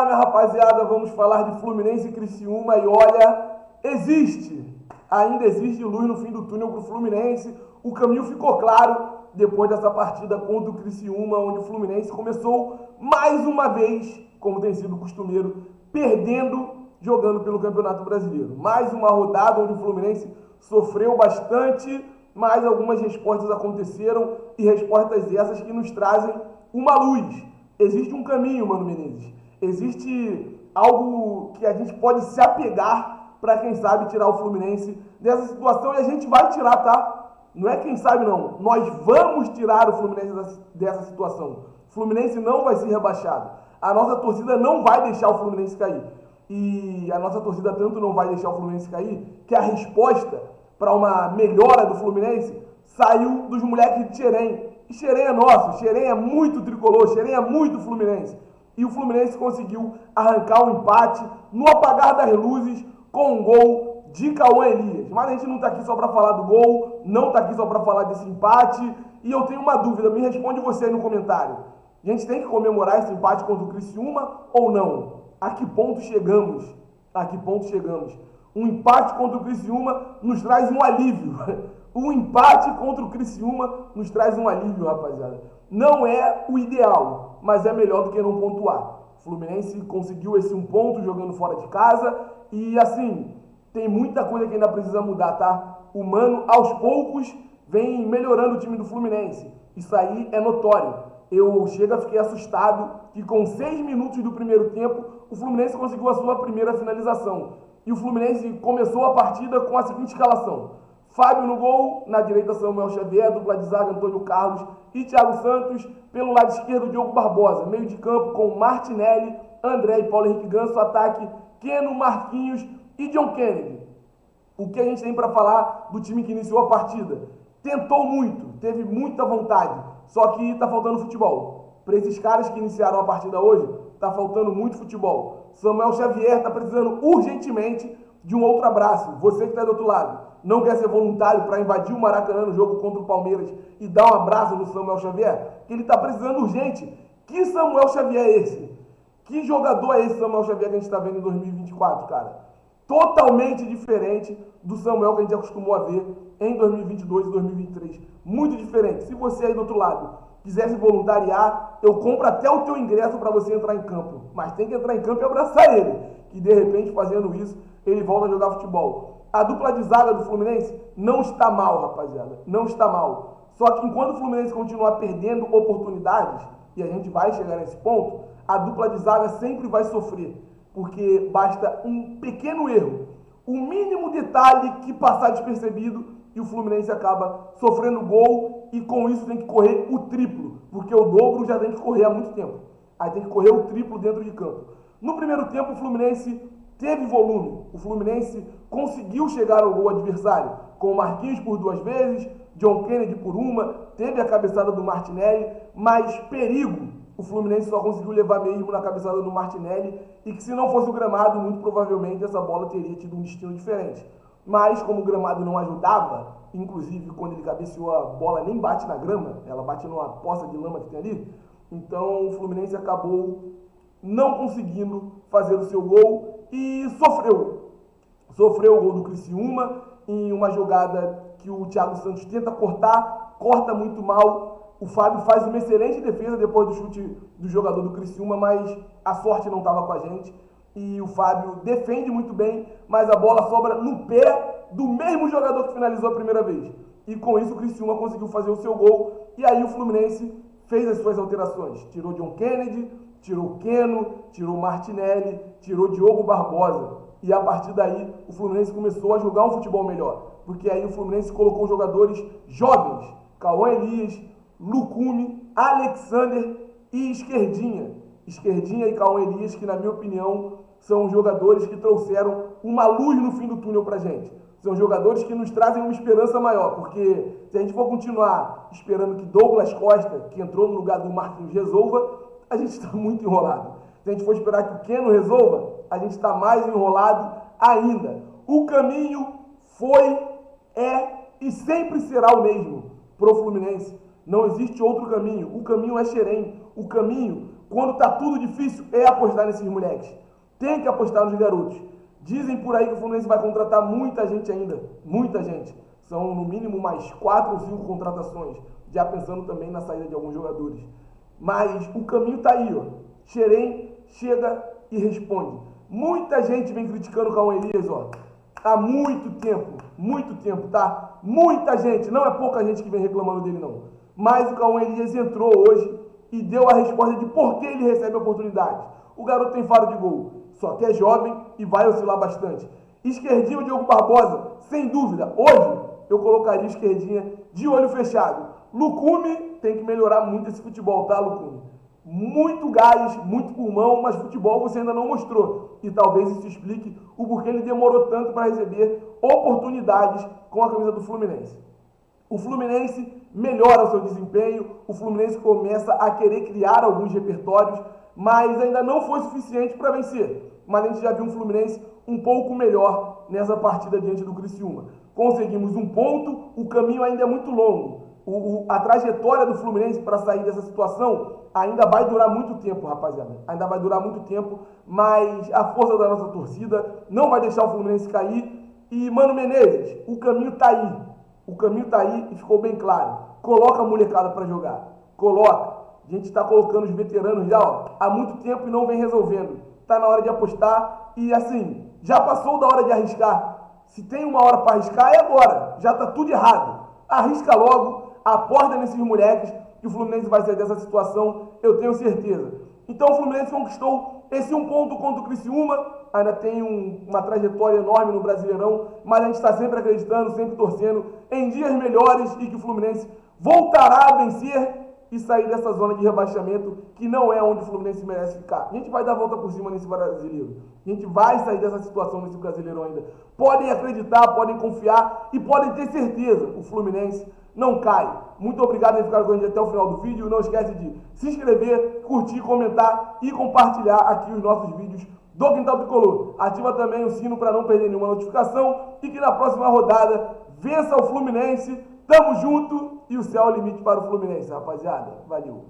Fala, minha rapaziada, vamos falar de Fluminense e Criciúma e olha, ainda existe luz no fim do túnel para o Fluminense. O caminho ficou claro depois dessa partida contra o Criciúma, onde o Fluminense começou mais uma vez, como tem sido costumeiro, perdendo, jogando pelo Campeonato Brasileiro. Mais uma rodada onde o Fluminense sofreu bastante, mas algumas respostas aconteceram e respostas essas que nos trazem uma luz. Existe um caminho, Mano Menezes. Existe algo que a gente pode se apegar para, quem sabe, tirar o Fluminense dessa situação, e a gente vai tirar, tá? Não é quem sabe, não. Nós vamos tirar o Fluminense dessa situação. O Fluminense não vai ser rebaixado. A nossa torcida não vai deixar o Fluminense cair. E a nossa torcida tanto não vai deixar o Fluminense cair, que a resposta para uma melhora do Fluminense saiu dos moleques de Xerém. E Xerém é nosso, Xerém é muito tricolor, Xerém é muito Fluminense. E o Fluminense conseguiu arrancar um empate no apagar das luzes com um gol de Cauã Elias. Mas a gente não está aqui só para falar do gol, não está aqui só para falar desse empate. E eu tenho uma dúvida, me responde você aí no comentário. A gente tem que comemorar esse empate contra o Criciúma ou não? A que ponto chegamos? A que ponto chegamos? Um empate contra o Criciúma nos traz um alívio. Um empate contra o Criciúma nos traz um alívio, rapaziada. Não é o ideal, mas é melhor do que não pontuar. O Fluminense conseguiu esse um ponto jogando fora de casa e, assim, tem muita coisa que ainda precisa mudar, tá? O Mano, aos poucos, vem melhorando o time do Fluminense. Isso aí é notório. Eu fiquei assustado que com 6 minutos do primeiro tempo, o Fluminense conseguiu a sua primeira finalização. E o Fluminense começou a partida com a seguinte escalação: Fábio no gol, na direita Samuel Xavier, dupla de zaga Antônio Carlos e Thiago Santos, pelo lado esquerdo Diogo Barbosa, meio de campo com Martinelli, André e Paulo Henrique Ganso, ataque Keno, Marquinhos e John Kennedy. O que a gente tem para falar do time que iniciou a partida? Tentou muito, teve muita vontade, só que está faltando futebol. Para esses caras que iniciaram a partida hoje, está faltando muito futebol. Samuel Xavier está precisando urgentemente de um outro abraço. Você que está do outro lado, não quer ser voluntário para invadir o Maracanã no jogo contra o Palmeiras e dar um abraço no Samuel Xavier? Que ele está precisando urgente. Que Samuel Xavier é esse? Que jogador é esse Samuel Xavier que a gente está vendo em 2024, cara? Totalmente diferente do Samuel que a gente acostumou a ver em 2022 e 2023. Muito diferente. Se você aí do outro lado quiser se voluntariar, eu compro até o teu ingresso para você entrar em campo. Mas tem que entrar em campo e abraçar ele. Que de repente, fazendo isso, ele volta a jogar futebol. A dupla de zaga do Fluminense não está mal, rapaziada. Não está mal. Só que enquanto o Fluminense continuar perdendo oportunidades, e a gente vai chegar nesse ponto, a dupla de zaga sempre vai sofrer. Porque basta um pequeno erro, um mínimo detalhe que passar despercebido e o Fluminense acaba sofrendo gol e com isso tem que correr o triplo. Porque o dobro já tem que correr há muito tempo. Aí tem que correr o triplo dentro de campo. No primeiro tempo o Fluminense teve volume, o Fluminense conseguiu chegar ao gol adversário, com o Marquinhos por 2 vezes, John Kennedy por uma, teve a cabeçada do Martinelli, mas perigo o Fluminense só conseguiu levar mesmo na cabeçada do Martinelli, e que se não fosse o gramado, muito provavelmente essa bola teria tido um destino diferente. Mas como o gramado não ajudava, inclusive quando ele cabeceou a bola nem bate na grama, ela bate numa poça de lama que tem ali, então o Fluminense acabou não conseguindo fazer o seu gol e sofreu o gol do Criciúma em uma jogada que o Thiago Santos tenta cortar, corta muito mal. O Fábio faz uma excelente defesa depois do chute do jogador do Criciúma, mas a sorte não estava com a gente. E o Fábio defende muito bem, mas a bola sobra no pé do mesmo jogador que finalizou a primeira vez. E com isso o Criciúma conseguiu fazer o seu gol. E aí o Fluminense fez as suas alterações. Tirou John Kennedy, tirou Keno, tirou Martinelli, tirou Diogo Barbosa. E a partir daí o Fluminense começou a jogar um futebol melhor. Porque aí o Fluminense colocou jogadores jovens. Cauã Elias, Lucume, Alexander e Esquerdinha. Esquerdinha e Cauã Elias, que na minha opinião são jogadores que trouxeram uma luz no fim do túnel pra gente. São jogadores que nos trazem uma esperança maior, porque se a gente for continuar esperando que Douglas Costa, que entrou no lugar do Marquinhos, resolva, a gente está muito enrolado. Se a gente for esperar que o Keno resolva, a gente está mais enrolado ainda. O caminho foi, é e sempre será o mesmo pro Fluminense. Não existe outro caminho. O caminho é Xerém. O caminho quando tá tudo difícil, é apostar nesses moleques. Tem que apostar nos garotos. Dizem por aí que o Fluminense vai contratar muita gente ainda. Muita gente. São no mínimo mais 4 ou 5 contratações. Já pensando também na saída de alguns jogadores. Mas o caminho tá aí, ó. Xerém chega e responde. Muita gente vem criticando o Cauã Elias, ó. Há muito tempo, tá? Muita gente, não é pouca gente que vem reclamando dele, não. Mas o Cauã Elias entrou hoje e deu a resposta de por que ele recebe oportunidades. O garoto tem faro de gol, só que é jovem e vai oscilar bastante. Esquerdinha o Diogo Barbosa, sem dúvida. Hoje eu colocaria o Esquerdinha de olho fechado. Lucume tem que melhorar muito esse futebol, tá, Lucume? Muito gás, muito pulmão, mas futebol você ainda não mostrou. E talvez isso explique o porquê ele demorou tanto para receber oportunidades com a camisa do Fluminense. O Fluminense melhora o seu desempenho, o Fluminense começa a querer criar alguns repertórios, mas ainda não foi suficiente para vencer. Mas a gente já viu um Fluminense um pouco melhor nessa partida diante do Criciúma. Conseguimos um ponto, o caminho ainda é muito longo. A trajetória do Fluminense para sair dessa situação ainda vai durar muito tempo, rapaziada. Ainda vai durar muito tempo, mas a força da nossa torcida não vai deixar o Fluminense cair. E, Mano Menezes, o caminho tá aí. O caminho tá aí e ficou bem claro. Coloca a molecada para jogar. Coloca. A gente está colocando os veteranos já, ó, há muito tempo e não vem resolvendo. Tá na hora de apostar e, assim, já passou da hora de arriscar. Se tem uma hora para arriscar, é agora. Já tá tudo errado. Arrisca logo, aposta nesses moleques, que o Fluminense vai sair dessa situação, eu tenho certeza. Então o Fluminense conquistou esse 1 ponto contra o Criciúma, ainda tem uma trajetória enorme no Brasileirão, mas a gente está sempre acreditando, sempre torcendo em dias melhores e que o Fluminense voltará a vencer e sair dessa zona de rebaixamento, que não é onde o Fluminense merece ficar. A gente vai dar a volta por cima nesse brasileiro. A gente vai sair dessa situação nesse brasileiro ainda. Podem acreditar, podem confiar e podem ter certeza, o Fluminense não cai. Muito obrigado por ficar com a gente até o final do vídeo. Não esquece de se inscrever, curtir, comentar e compartilhar aqui os nossos vídeos do Quintal Tricolor. Ativa também o sino para não perder nenhuma notificação e que na próxima rodada vença o Fluminense. Tamo junto e o céu é o limite para o Fluminense, rapaziada. Valeu.